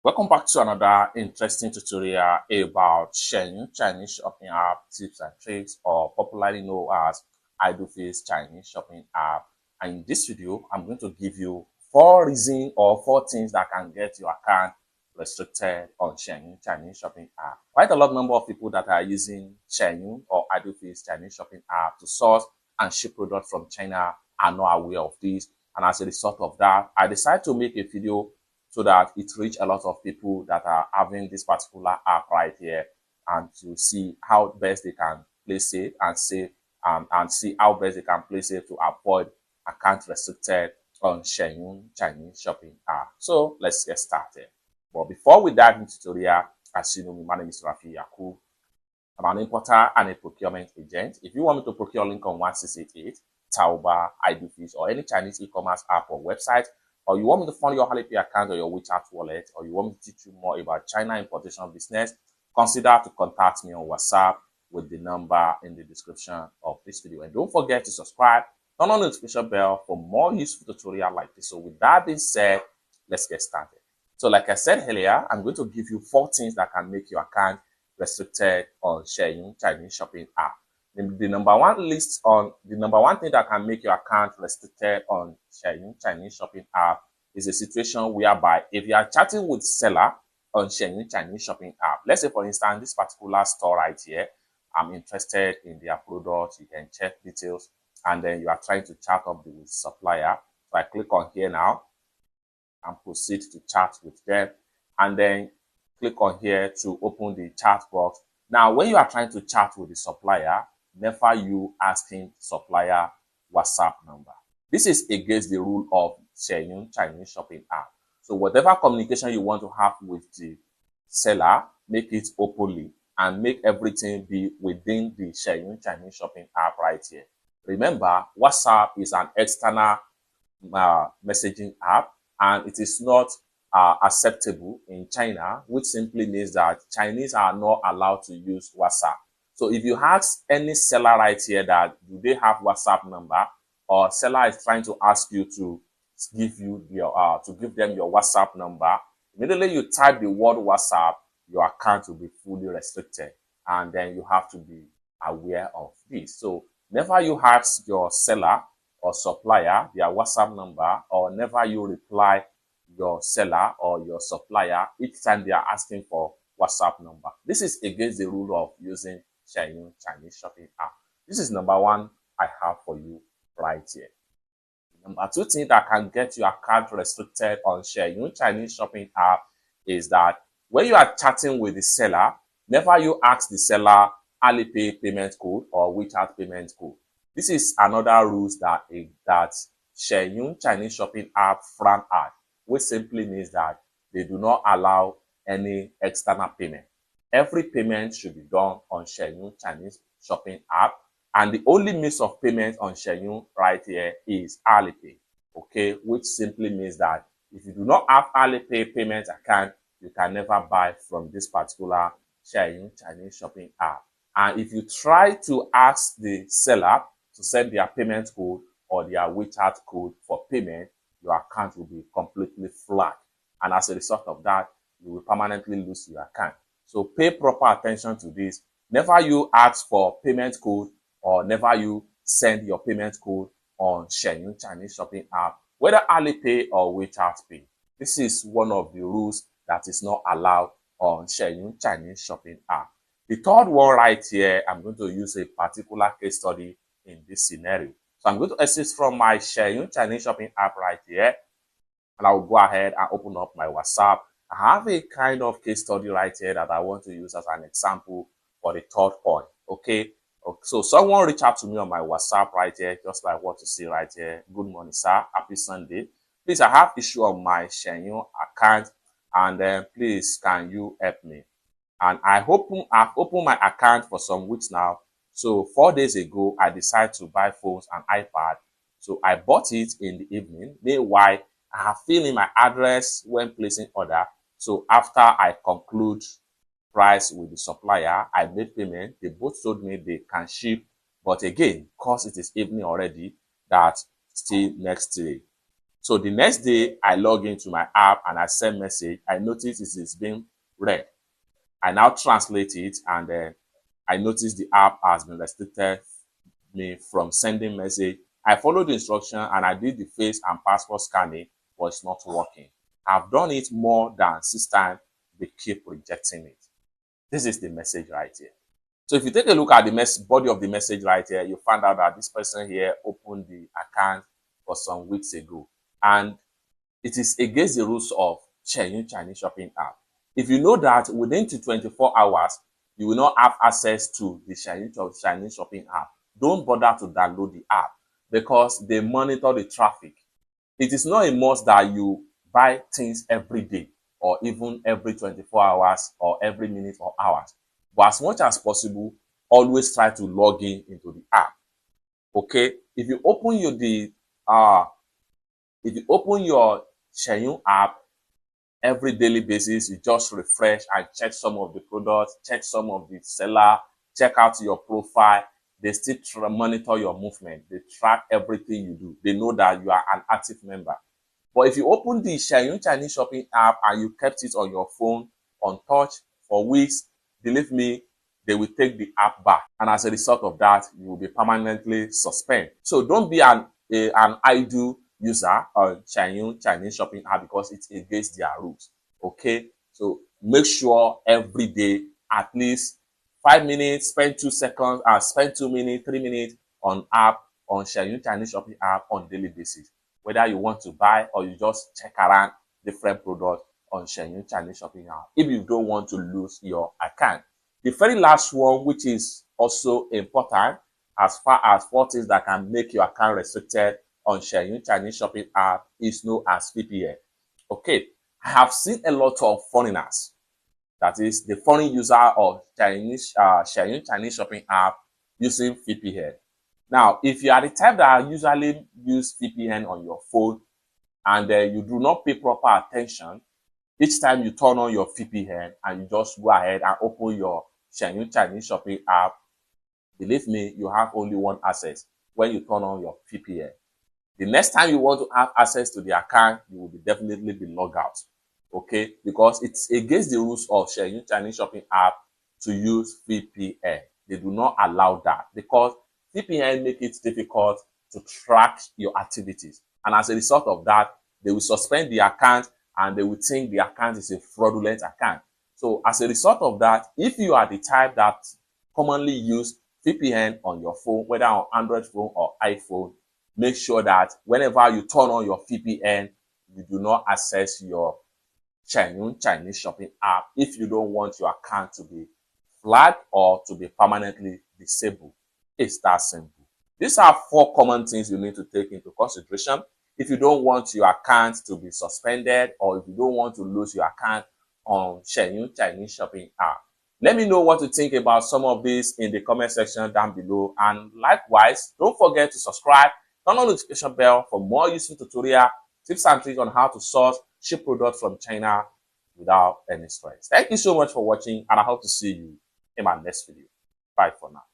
Welcome back to another interesting tutorial about Xianyu Chinese shopping app tips and tricks, or popularly known as IDoFace Chinese shopping app. And in this video, I'm going to give you 4 reasons or 4 things that can get your account restricted on Xianyu Chinese shopping app. Quite a lot number of people that are using Xianyu or IDoFace Chinese shopping app to source and ship products from China are not aware of this. And as a result of that, I decided to make a video so that it reach a lot of people that are having this particular app right here, and to see how best they can play safe and see how best they can play safe to avoid account restricted on Xianyu Chinese shopping app. So let's get started. But before we dive into tutorial, as you know, my name is Rafi Yakub. I'm an importer and a procurement agent. If you want me to procure link on 1688, Taobao, IDoFace, or any Chinese e-commerce app or website, or you want me to fund your Alipay account or your WeChat wallet, or you want me to teach you more about China importation business, consider to contact me on WhatsApp with the number in the description of this video. And don't forget to subscribe, turn on the notification bell for more useful tutorials like this. So with that being said, let's get started. So like I said earlier, I'm going to give you 4 things that can make your account restricted on Xianyu Chinese shopping app. The number one thing that can make your account restricted on Xianyu Chinese shopping app is a situation whereby if you are chatting with seller on Xianyu Chinese shopping app, let's say for instance this particular store right here, I'm interested in their products, you can check details, and then you are trying to chat up with supplier. So I click on here now and proceed to chat with them, and then click on here to open the chat box. Now, when you are trying to chat with the supplier, never you asking supplier WhatsApp number. This is against the rule of Xianyu Chinese shopping app. So whatever communication you want to have with the seller, make it openly and make everything be within the Xianyu Chinese shopping app right here. Remember, WhatsApp is an external messaging app, and it is not acceptable in China, which simply means that Chinese are not allowed to use WhatsApp. So if you ask any seller right here that do they have WhatsApp number, or seller is trying to ask you to give them your WhatsApp number, immediately you type the word WhatsApp, your account will be fully restricted, and then you have to be aware of this. So never you ask your seller or supplier their WhatsApp number, or never you reply your seller or your supplier each time they are asking for WhatsApp number. This is against the rule of using Xianyu Chinese shopping app. This is number one I have for you right here. Number two thing that can get your account restricted on Xianyu Chinese shopping app is that when you are chatting with the seller, never you ask the seller Alipay payment code or WeChat payment code. This is another rule that Xianyu Chinese shopping app frown at, which simply means that they do not allow any external payment. Every payment should be done on Xianyu Chinese shopping app, and the only means of payment on Xianyu right here is Alipay, okay, which simply means that if you do not have Alipay payment account, you can never buy from this particular Xianyu Chinese shopping app. And if you try to ask the seller to send their payment code or their WeChat code for payment, your account will be completely flat. And as a result of that, you will permanently lose your account. So pay proper attention to this. Never you ask for payment code, or never you send your payment code on Xianyu Chinese shopping app, whether Alipay or WeChat Pay. This is one of the rules that is not allowed on Xianyu Chinese shopping app. The third one right here, I'm going to use a particular case study in this scenario. So I'm going to access from my Xianyu Chinese shopping app right here, and I will go ahead and open up my WhatsApp. I have a kind of case study right here that I want to use as an example for the third point. Okay. So someone reached out to me on my WhatsApp right here, just like what you see right here. Good morning, sir. Happy Sunday. Please, I have issue on my Xianyu account, and then please can you help me? And I've opened my account for some weeks now. So 4 days ago, I decided to buy phones and iPad. So I bought it in the evening. Meanwhile, I have filled in my address when placing order. So after I conclude price with the supplier, I made payment. They both told me they can ship, but again, because it is evening already, that still next day. So the next day, I log into my app and I send message. I notice it is being read. I now translate it, and then I notice the app has been restricted me from sending message. I followed the instruction and I did the face and passport scanning, but it's not working. I've done it more than 6 times. They keep rejecting it. This is the message right here. So if you take a look at the body of the message right here, you find out that this person here opened the account for some weeks ago. And it is against the rules of Xianyu Chinese shopping app. If you know that within 24 hours, you will not have access to the Xianyu Chinese shopping app, don't bother to download the app because they monitor the traffic. It is not a must that you buy things every day or even every 24 hours or every minute or hours. But as much as possible, always try to log in into the app. Okay, if you open your Xianyu app every daily basis, you just refresh and check some of the products, check some of the seller, check out your profile. They still monitor your movement. They track everything you do. They know that you are an active member. But if you open the Xianyu Chinese shopping app and you kept it on your phone untouched for weeks, believe me, they will take the app back. And as a result of that, you will be permanently suspended. So don't be an idle user on Xianyu Chinese shopping app because it's against their rules. Okay? So make sure every day, at least 5 minutes, spend 2 seconds, spend 2 minutes, 3 minutes on Xianyu Chinese shopping app on daily basis. Whether you want to buy or you just check around different products on Xianyu Chinese shopping app if you don't want to lose your account. The very last one, which is also important as far as 4 things that can make your account restricted on Xianyu Chinese shopping app, is known as VPN. Okay, I have seen a lot of foreigners, that is the foreign user of Xianyu Chinese shopping app, using VPN. Now, if you are the type that usually use VPN on your phone and you do not pay proper attention, each time you turn on your VPN and you just go ahead and open your Xianyu Chinese shopping app, believe me, you have only one access when you turn on your VPN. The next time you want to have access to the account, you will definitely be logged out. Okay, because it's against the rules of Xianyu Chinese shopping app to use VPN. They do not allow that because VPN make it difficult to track your activities. And as a result of that, they will suspend the account and they will think the account is a fraudulent account. So as a result of that, if you are the type that commonly use VPN on your phone, whether on Android phone or iPhone, make sure that whenever you turn on your VPN, you do not access your Xianyu Chinese shopping app if you don't want your account to be flagged or to be permanently disabled. It's that simple. These are 4 common things you need to take into consideration if you don't want your account to be suspended or if you don't want to lose your account on Xianyu Chinese shopping app. Let me know what you think about some of these in the comment section down below. And likewise, don't forget to subscribe, turn on the notification bell for more useful tutorial, tips and tricks on how to source cheap products from China without any stress. Thank you so much for watching, and I hope to see you in my next video. Bye for now.